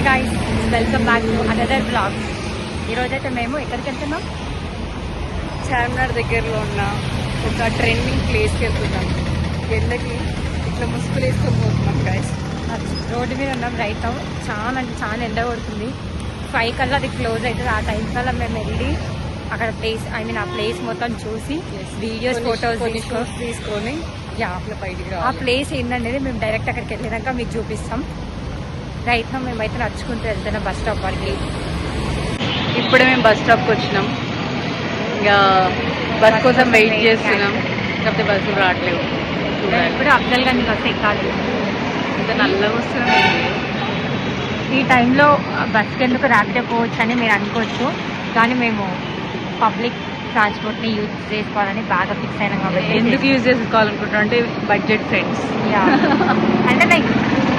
Guys, welcome back to another blog. ఈరోజైతే మేము ఎక్కడికి వెళ్తున్నాం? చార్మినార్ దగ్గరలో ఉన్న ఒక ట్రెండింగ్ ప్లేస్కి వెళ్తున్నాం. ఎండకి ఇట్లా ముసుగులు వేసుకొని పోతున్నాం గాయస్. రోడ్డు మీద ఉన్నాం రైట్ నౌ. చాలా అంటే చాలా ఎండ కొడుతుంది. 5 కల్లా అది క్లోజ్ అవుతుంది. ఆ టైం కల్లా మేము వెళ్ళి అక్కడ ప్లేస్ ఆ ప్లేస్ మొత్తం చూసి వీడియోస్ ఫొటోస్ తీసుకొని బయటికి ఆ ప్లేస్ ఏంటనేది మేము డైరెక్ట్ అక్కడికి వెళ్ళినాక మీకు చూపిస్తాం. రైట్ నౌ మేమైతే నడుచుకుంటూ వెళ్తున్నాం బస్ స్టాప్ వరకు. ఇప్పుడే మేము బస్ స్టాప్కి వచ్చినాం. ఇంకా బస్ కోసం వెయిట్ చేస్తున్నాం. కాకపోతే బస్సులు రావట్లేవు. ఇప్పుడు అఫ్జల్గంజ్ బస్ ఎక్కాలి. ఇంత నల్లగా వస్తున్నాం. ఈ టైంలో బస్కి ఎందుకు ర్యాపిడో పోవచ్చు అని మీరు అనుకోవచ్చు, కానీ మేము పబ్లిక్ ట్రాన్స్పోర్ట్ని యూజ్ చేసుకోవాలని బాగా ఫిక్స్ అయినాం కాబట్టి. ఎందుకు యూజ్ చేసుకోవాలనుకుంటున్నాం అంటే బడ్జెట్ ఫ్రెండ్స్.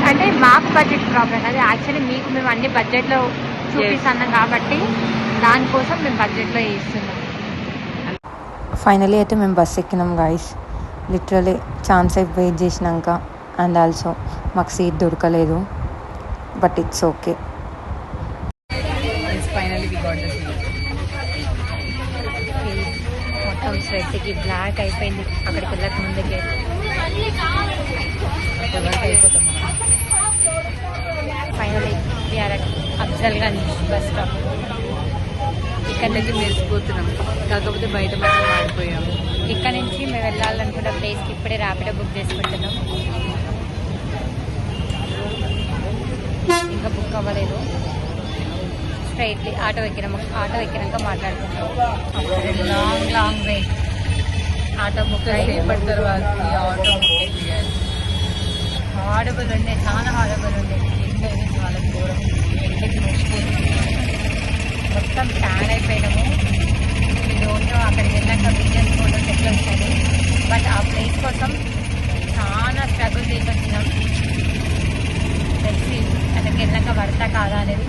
అంటే మాకు బడ్జెట్ ప్రాబ్లం కాదు, యాక్చువల్లీ మీకు మేము అన్ని బడ్జెట్లో చూపిస్తున్నాం కాబట్టి దానికోసం మేము బడ్జెట్లో చేస్తున్నాం. ఫైనలీ అయితే మేము బస్ ఎక్కినాం గాయస్. లిటరలీ ఛాన్స్ అయితే వెయిట్ చేసినాక అండ్ ఆల్సో మాకు సీట్ దొరకలేదు, బట్ ఇట్స్ ఓకే. మొత్తం స్వెట్కి బ్లాక్ అయిపోయింది అక్కడికి వెళ్ళక ముందుకే. Finally we're at Afzalgunj bus stop. ఇక్కడ నుంచి మెరిసిపోతున్నాం, కాకపోతే బయట మాత్రం మాడిపోయాము. ఇక్కడ నుంచి మేము వెళ్ళాలనుకున్న ప్లేస్కి ఇప్పుడే ర్యాపిడో బుక్ చేసుకుంటున్నాం. ఇంకా బుక్ అవ్వలేదు. స్ట్రైట్లీ ఆటో ఎక్కినాక మాట్లాడుకుంటాం. Long wait. ఆటో బుక్ సేపటి తర్వాత హారబుల్ ఉండే, చాలా హారబుల్ ఉండే. చాలా దూరం ఎండకి మర్చిపోతుంది. మొత్తం ట్యాన్ అయిపోయినాము. ఈ రోజు అక్కడికి వెళ్ళాక బిజినెస్ ఫోటోస్ ఎట్లా వస్తుంది, బట్ ఆ ప్లేస్ కోసం చాలా స్ట్రగుల్ చేసి వచ్చినాం. తెలిసి అక్కడికి వెళ్ళాక పడతా కాదా అనేది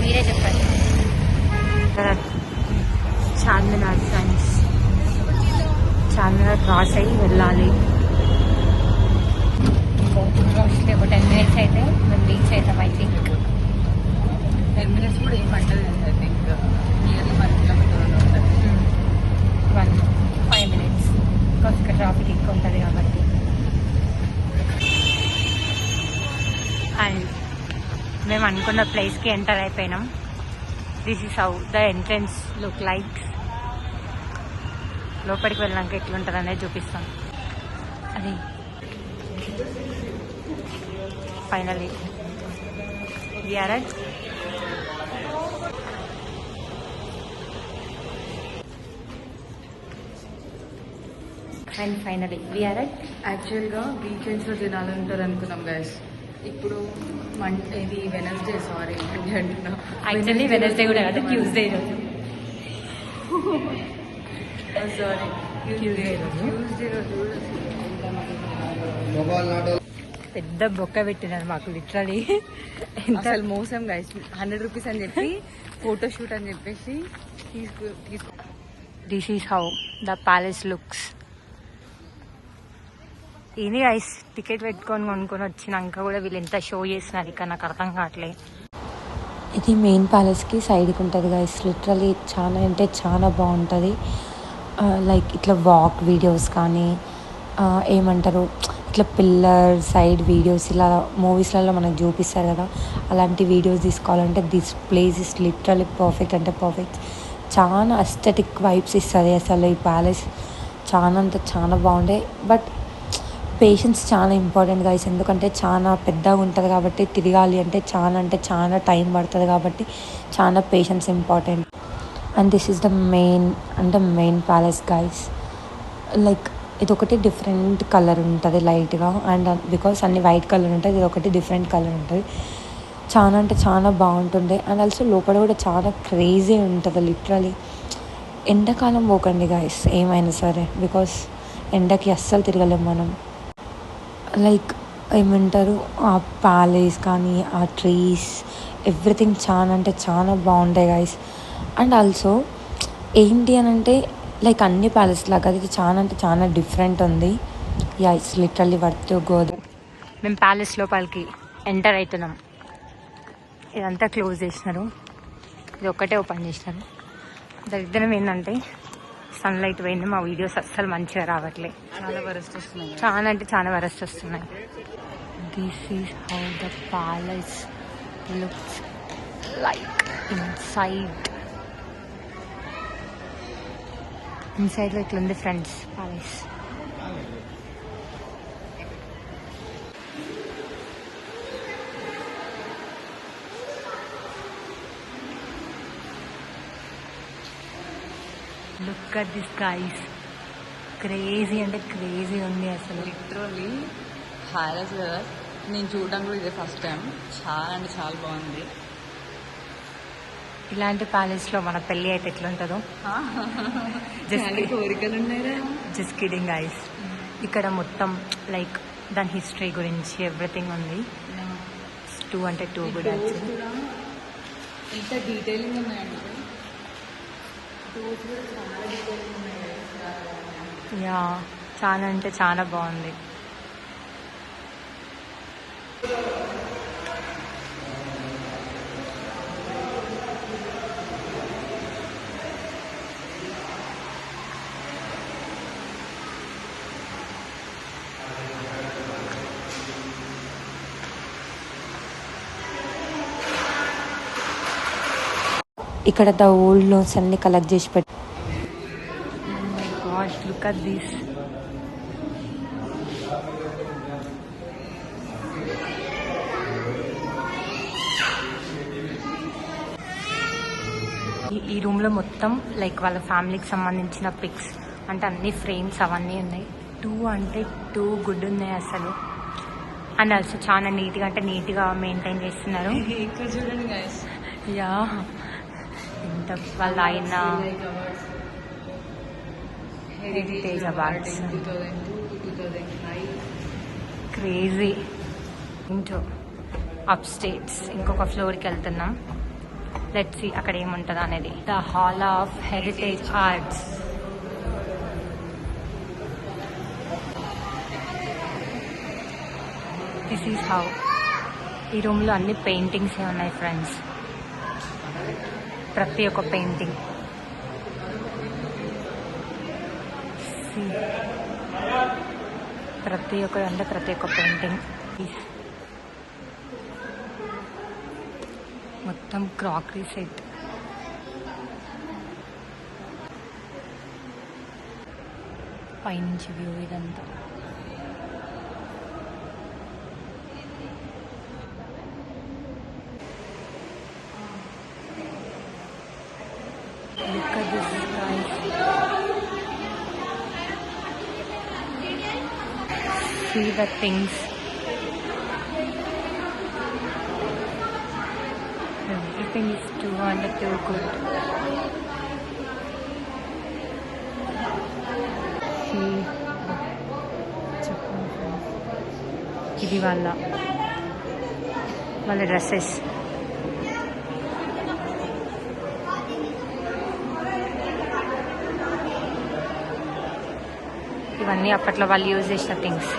మీరే చెప్పండి. చార్మినార్ ఫ్రెండ్స్, చార్మినార్ క్రాస్ అయ్యి వెళ్ళాలి. ఒక 10 minutes అయితే మేము రీచ్ అవుతాం. ఐ థింక్ 10 minutes కూడా ఏం పట్టదు. ఐ థింక్ నియర్లీ 1 kilometer ఉంటుంది. 5 minutes బికాస్ ఇక్కడ ట్రాఫిక్ ఎక్కువ ఉంటుంది కాబట్టి. అండ్ మేము అనుకున్న ప్లేస్కి ఎంటర్ అయిపోయినాం. This is how the entrance look like. లోపలికి వెళ్ళాక ఎట్లుంటుంది అనేది చూపిస్తాం. అది finally we're at and finally we're at. యాక్చువల్గా వీకెండ్స్లో తినాలంటారు అనుకున్నాం గైస్. ఇప్పుడు ఇది వెనస్డే, సారీ అంటున్నా. యాక్చువల్లీ వెనస్డే కూడా కాదు, ట్యూస్డే రోజు. సారీ, ట్యూస్డే రోజు పెద్ద బొక్క పెట్టినారు మాకు లిటరలీ. అసలు మోసం గైస్. 100 రూపీస్ అని చెప్పి ఫోటోషూట్ అని చెప్పేసి తీసుకో. This is how the palace looks. ఇది ఐస్ టికెట్ పెట్టుకొని కొనుక్కొని వచ్చినాక కూడా వీళ్ళు ఎంత షో చేస్తున్నారు ఇక్కడ, నాకు అర్థం కావట్లేదు. ఇది మెయిన్ ప్యాలెస్కి సైడ్కి ఉంటుంది గైస్. లిటరలీ చాలా అంటే చాలా బాగుంటుంది. లైక్ ఇట్లా వాక్ వీడియోస్ కానీ ఏమంటారు ఇట్లా పిల్లర్ సైడ్ వీడియోస్ ఇలా మూవీస్లలో మనకు చూపిస్తారు కదా, అలాంటి వీడియోస్ తీసుకోవాలంటే this place is literally perfect అంటే పర్ఫెక్ట్. చాలా అస్థెటిక్ వైబ్స్ ఇస్తుంది అసలు ఈ ప్యాలెస్. చాలా అంటే చాలా బాగుండే, బట్ పేషెన్స్ చాలా ఇంపార్టెంట్ గైస్. ఎందుకంటే చాలా పెద్దగా ఉంటుంది కాబట్టి తిరగాలి అంటే చాలా టైం పడుతుంది కాబట్టి చాలా patience important. And this is the main palace guys. Like ఇది ఒకటి డిఫరెంట్ కలర్ ఉంటుంది లైట్గా, అండ్ బికాస్ అన్ని వైట్ కలర్ ఉంటుంది, ఇది ఒకటి డిఫరెంట్ కలర్ ఉంటుంది. చాలా అంటే చాలా బాగుంటుంది. అండ్ ఆల్సో లోపల కూడా చాలా క్రేజీ ఉంటుంది లిటరలీ. ఎండాకాలం పోకండి గైస్ ఏమైనా సరే, బికాస్ ఎండకి అస్సలు తిరగలేము మనం. లైక్ ఏమంటారు ఆ ప్యాలెస్ కానీ ఆ ట్రీస్ ఎవ్రీథింగ్ చాలా అంటే చాలా బాగుంటాయి గైస్. అండ్ ఆల్సో ఏంటి అని అంటే లైక్ అన్ని ప్యాలెస్ లాగా అది చాలా అంటే చాలా డిఫరెంట్ ఉంది. Yeah it's literally worth to go. మేము ప్యాలెస్ లోపలికి ఎంటర్ అవుతున్నాం. ఇదంతా క్లోజ్ చేసినారు, ఇది ఒక్కటే ఓపెన్ చేసినారు. దరిద్రం ఏంటంటే సన్లైట్ పోయింది, మా వీడియోస్ అస్సలు మంచిగా రావట్లే, చాలా వరస్ట్ వస్తున్నాయి. చాలా అంటే చాలా వరస్ట్ వస్తున్నాయి. This is how the palace looks like ఇన్సైడ్లో ఇట్లుంది friends palace. Look at this guys, crazy అంటే క్రేజీ ఉంది అసలు. లిటరల్లీ ప్యాలెస్ కదా, నేను చూడడం కూడా ఇదే ఫస్ట్ టైం. చాలా అంటే చాలా బాగుంది. ఇలాంటి ప్యాలెస్లో మన పెళ్ళి అయితే ఎట్లుంటుందో. కోరికలు ఉన్నాయిరా. Just kidding guys. ఇక్కడ మొత్తం లైక్ దాని హిస్టరీ గురించి ఎవ్రీథింగ్ ఉంది. 2 అంటే 2 కూడా ఎంత డీటెయిలింగ్ ఉన్నాయండి. చాలా డీటెయిలింగ్ ఉన్నాయి. యా, చాలా అంటే చాలా బాగుంది. ఇక్కడ ద ఓల్డ్ నోట్స్ అన్ని కలెక్ట్ చేసి పెట్టి. God, look at this. ఈ రూమ్లో మొత్తం లైక్ వాళ్ళ ఫ్యామిలీకి సంబంధించిన పిక్స్ అంటే అన్ని ఫ్రేమ్స్ అవన్నీ ఉన్నాయి. 2 అంటే 2 గుడ్ ఉన్నాయి అసలు. అండ్ ఆల్సో చాలా నీట్గా అంటే నీట్గా మెయింటైన్ చేస్తున్నారు. ఇక్కడ చూడండి గైస్. యా, ఎంత వాళ్ళ ఆయన హెరిటేజ్ అవార్డ్స్. 2002-2005. క్రేజీ. ఇంటో అప్ స్టేట్స్ ఇంకొక ఫ్లోర్కి వెళ్తున్నాం. లెట్స్ సీ అక్కడ ఏముంటుంది అనేది. The hall of heritage arts. This is how. ఈ రూమ్లో అన్ని పెయింటింగ్సే ఉన్నాయి ఫ్రెండ్స్, ప్రతి ఒక్క పెయింటింగ్. ప్రతి ఒక్క పెయింటింగ్. మొత్తం క్రాకరీ సెట్. పైనుంచి వ్యూ ఇదంతా. Look at this, guys. See the things. Everything is too under too good. See. ఇది వాళ్ళ డ్రెస్సెస్. ఇవన్నీ అప్పట్లో వాళ్ళు యూజ్ చేసిన థింగ్స్.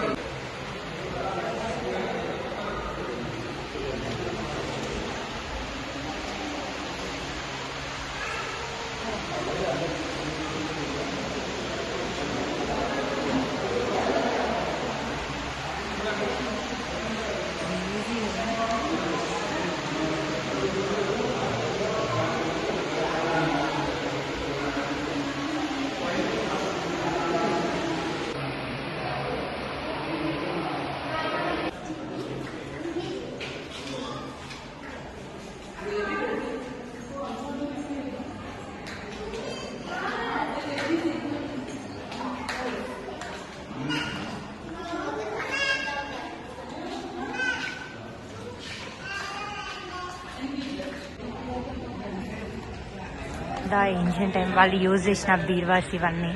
ద ఏన్షియంట్ టైం వాళ్ళు యూజ్ చేసిన బీర్వాస్ ఇవన్నీ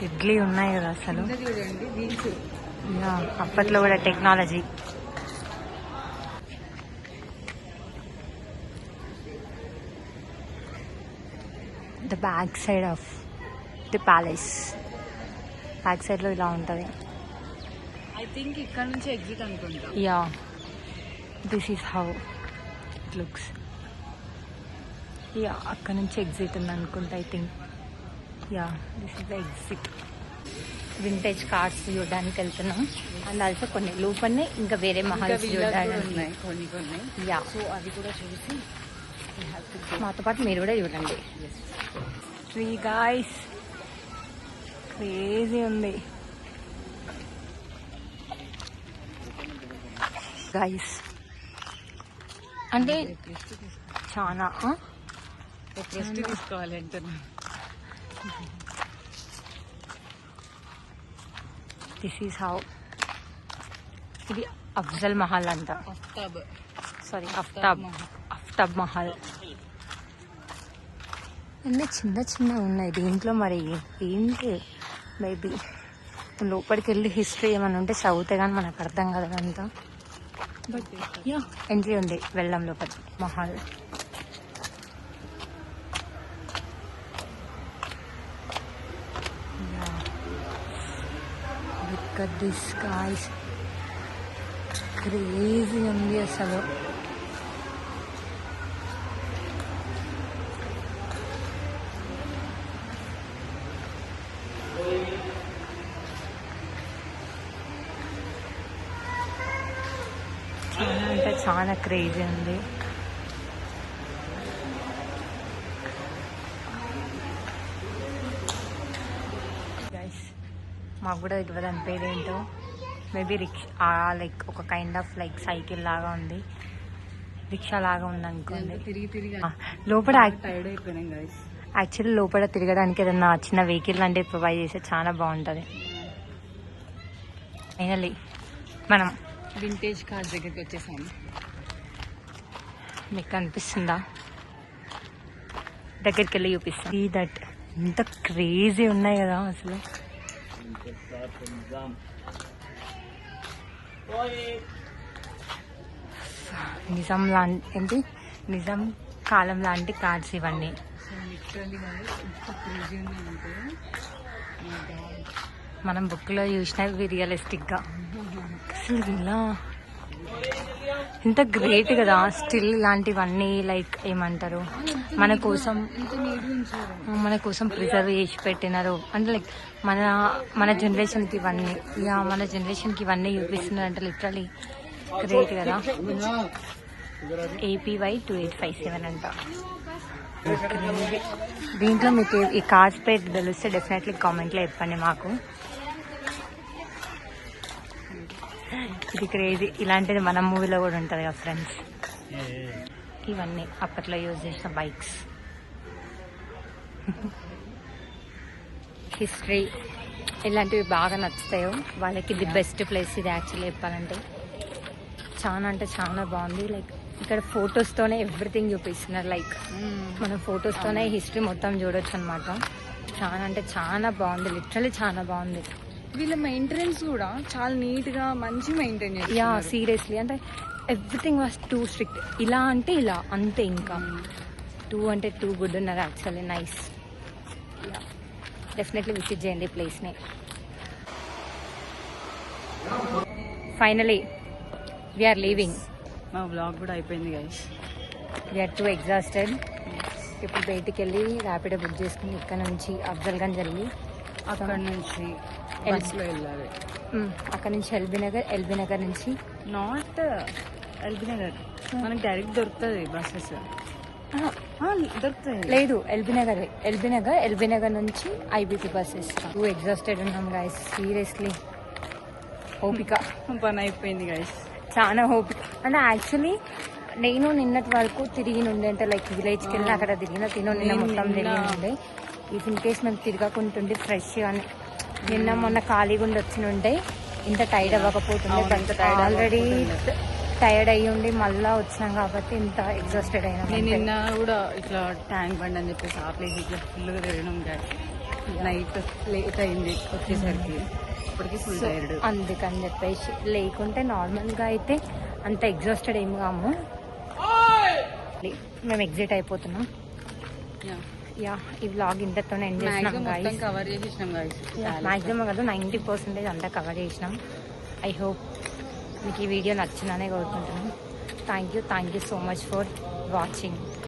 ఇడ్లీ ఉన్నాయి కదా అసలు. యా, అప్పట్లో కూడా technology. The back side of the palace. Back సైడ్లో ఇలా ఉంటుంది. ఐ థింక్ ఇక్కడ నుంచి ఎగ్జిట్ అనుకుంటా. Yeah, this is how. Looks. Yeah అక్కడ నుంచి ఎగ్జిట్ ఉంది అనుకుంటా. I think yeah this is the exit. Vintage cars చూడడానికి వెళ్తున్నాం. అండ్ ఆల్సో కొన్ని లోపలనే ఇంకా వేరే మహల్స్ చూడడానికి ఉన్నాయి కొన్ని. యా సో అవి కూడా చూసి మాతో పాటు మీరు కూడా చూడండి. ట్రీ గాయ్స్ క్రేజీ ఉంది గాయ్స్. అంటే చాలా రెస్ట్ తీసుకోవాలి అంటున్నా. This is how. ఇది అఫ్జల్ మహల్ అంట. సారీ అఫ్తాబ్ మహల్. అన్నీ చిన్న చిన్న ఉన్నాయి దీంట్లో. మరి ఏంటి మేబీ లోపలికి వెళ్ళి హిస్టరీ ఏమైనా ఉంటే చదివితే కానీ మనకు అర్థం కదా అంతా. బట్ యా ఎంట్రీ ఉంది, వెళ్దాం లోపలికి. Mahal look at this guys, crazy ఉంది అసలు. చాలా అంటే చాలా క్రేజీ ఉంది. గైస్ మాకు కూడా తెలియదు దాని పేరేంటో. మేబీ రిక్షా లైక్ ఒక కైండ్ ఆఫ్ లైక్ సైకిల్ లాగా ఉంది, రిక్షా లాగా ఉంది అనుకోండి. తిరిగి లోపల టైర్డ్ అయిపోయినాం గైస్. యాక్చువల్లీ లోపల తిరగడానికి ఏదన్నా చిన్న వెహికల్ లాంటివి ప్రొవైడ్ చేస్తే చాలా బాగుంటుంది. ఫైనల్లీ మనం వింటేజ్ కార్స్ దగ్గరికి వచ్చేసాము. మీకు కనిపిస్తుందా? దగ్గరికి వెళ్ళి చూపిస్తాను. దట్ ఇంత క్రేజీ ఉన్నాయి కదా అసలు. నిజాం ఏంటి నిజాం కాలం లాంటి కార్డ్స్ ఇవన్నీ. మనం బుక్లో చూసినవి రియలిస్టిక్గా అసలు ఇలా ఇంత గ్రేట్ కదా. స్టిల్ ఇలాంటివన్నీ లైక్ ఏమంటారు మన కోసం ప్రిజర్వ్ చేసి పెట్టినారు. అంటే లైక్ మన జనరేషన్కి ఇవన్నీ, ఇక మన జనరేషన్కి ఇవన్నీ చూపిస్తున్నారు అంటే లిటరలీ గ్రేట్ కదా. APY 2857 అంట. దీంట్లో మీకు ఈ కార్స్ పేరు తెలిస్తే డెఫినెట్లీ కామెంట్లో చెప్పండి మాకు. ఇది క్రేజీ. ఇలాంటిది మన మూవీలో కూడా ఉంటుంది కదా ఫ్రెండ్స్. ఇవన్నీ అప్పట్లో యూజ్ చేసిన బైక్స్. హిస్టరీ ఇలాంటివి బాగా నచ్చుతాయో వాళ్ళకి ది బెస్ట్ ప్లేస్ ఇది యాక్చువల్లీ చెప్పాలంటే. చాలా అంటే చాలా బాగుంది. లైక్ ఇక్కడ ఫొటోస్తోనే ఎవ్రీథింగ్ చూపిస్తున్నారు. లైక్ మనం ఫొటోస్తోనే హిస్టరీ మొత్తం చూడొచ్చు అనమాట. చాలా అంటే చాలా బాగుంది, లిటరలీ చాలా బాగుంది. వీళ్ళ మెయింటెనెన్స్ కూడా చాలా నీట్ గా మంచి మెయింటైన్ చేస్తారు. Yeah seriously. అంటే ఎవ్రీథింగ్ వాస్ టూ స్ట్రిక్ట్. ఇలా అంటే ఇలా అంతే, ఇంకా టూ అంటే టూ గుడ్ ఉన్నారు actually. Nice. Yeah definitely visit చేయండి ప్లేస్ని. Finally we're leaving. మా వ్లాగ్ కూడా అయిపోయింది గైస్. We are two exhausted. ఇప్పుడు బయటికి వెళ్ళి ర్యాపిడో బుక్ చేసుకుని ఇక్కడ నుంచి అఫ్జల్గంజ్ వెళ్ళి అక్కడ నుంచి బస్సులో వెళ్ళాలి. అక్కడ నుంచి ఎల్బీ నగర్ నుంచి నాట్ ఎల్బీ నగర్ మనకి డైరెక్ట్ దొరుకుతుంది బస్సెస్. దొరుకుతాయి. లేదు ఎల్బీ నగర్ నుంచి IBP బస్సెస్. టూ ఎగ్జాస్టెడ్ ఉన్నాం గైస్ సీరియస్లీ. ఓపిక పని అయిపోయింది గైస్, చాలా ఓపిక. అంటే యాక్చువల్లీ నేను నిన్నటి వరకు తిరిగి నుండి, అంటే లైక్ విలేజ్కి వెళ్ళి అక్కడ నిన్న మొత్తం తిరిగి ఉండే. ఇఫ్ ఇన్ కేస్ మేము తిరగకుంటుండే ఫ్రెష్ అని నిన్న మొన్న ఖాళీగా ఉండి వచ్చినుండే ఇంత టైర్డ్ అవ్వకపోతుండే. బట్ ఆల్రెడీ టైర్డ్ అయ్యి ఉండి మళ్ళీ వచ్చినాం కాబట్టి ఇంత ఎగ్జాస్టెడ్ అయినా. నేను నిన్న కూడా ఇట్లా ట్యాంక్ బండ్ అని చెప్పేసి ఆ ప్లేస్ ఇట్లా ఫుల్గా తిరగడం నైట్ లేట్ అయింది వచ్చేసరికి. ఇప్పటికీ ఫుల్ టైర్డ్. అందుకని చెప్పేసి, లేకుంటే నార్మల్గా అయితే అంత ఎగ్జాస్టెడ్ ఏమి కాము. మేము ఎగ్జిట్ అయిపోతున్నాం. యా ఈ వ్లాగ్ ఇంతతోనే ఎండ్ చేసినాం గైస్. కవర్ చేసినాం గైస్. మ్యాక్సిమం కాదు 90% అంతా కవర్ చేసినాం. ఐ హోప్ మీకు ఈ వీడియో నచ్చిందనే కోరుకుంటున్నాం. Thank you so much for watching.